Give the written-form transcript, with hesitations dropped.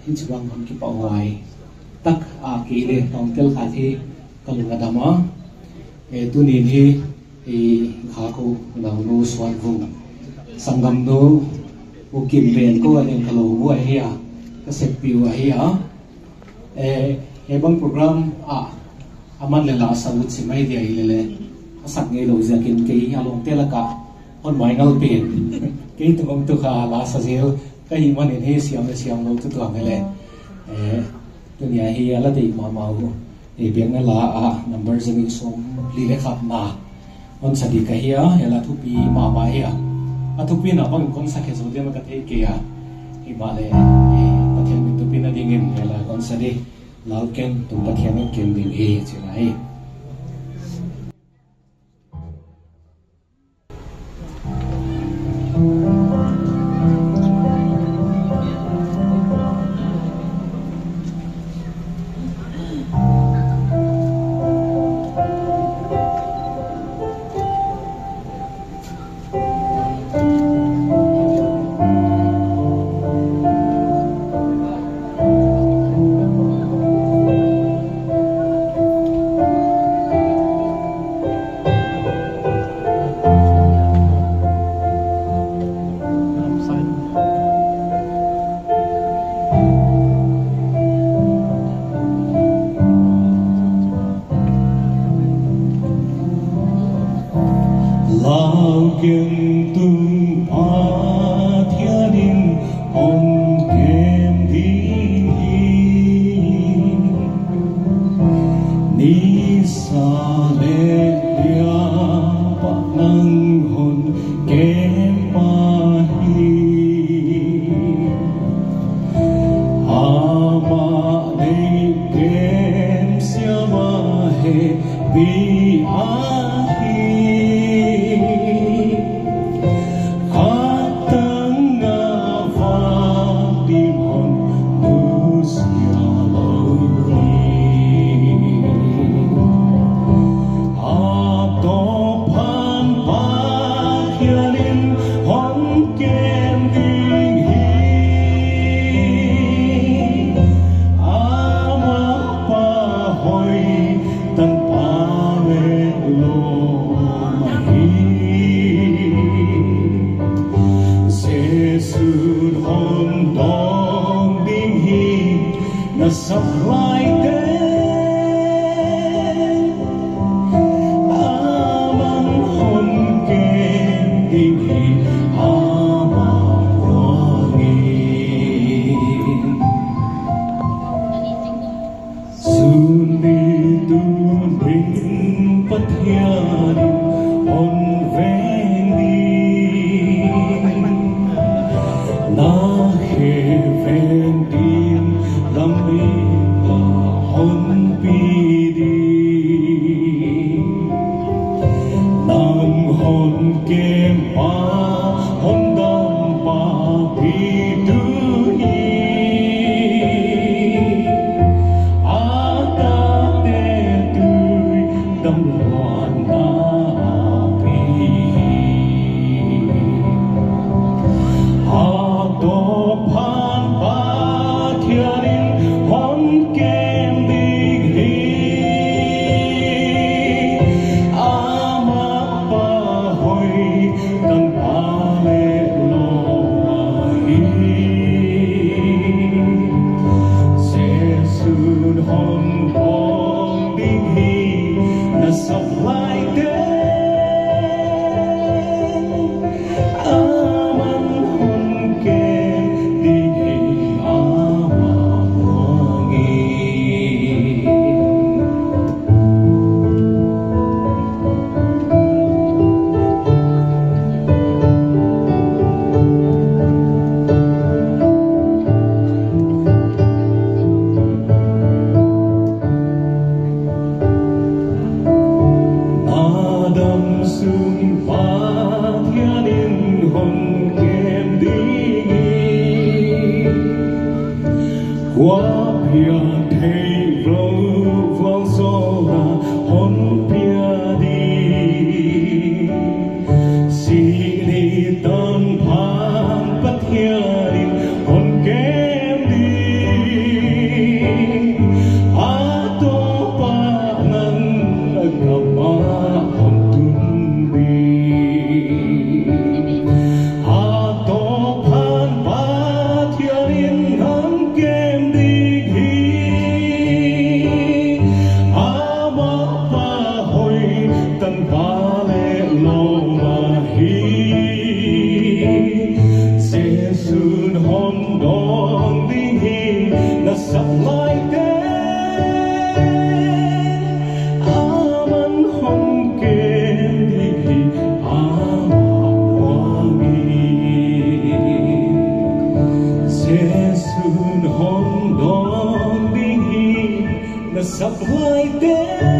hin chuang hon ki pa wai tak a ki le tong tel kha thi kalunga dama e tunin hi e kha ko nau no swan vu sangam no u kim ben ko an kalo wa hi a ka sep piu a hi a e bang program a aman le la sa ut simai dia ile sak nge lo zakin ke along telaka on mai ngal pen ke tung tu kha la sa zel ka hi man he siam lo tu ang le dunia hi ala dei ma ma u e biang na la a number zeng som li le khat na on sa di ka hi a ela thu pi ma ma hi a thu pi na bang kon sa ke zo de ma ka te ke a hi ma le e pathian mi tu pi na ding em ela kon sa di lao ken tu pathian ken ding e che lai Hãy subscribe cho kênh Ghiền Mì Gõ để không bỏ lỡ nong ding hi na sap lai te aman hong ke ding hi Hong dong ding hi na sap lai te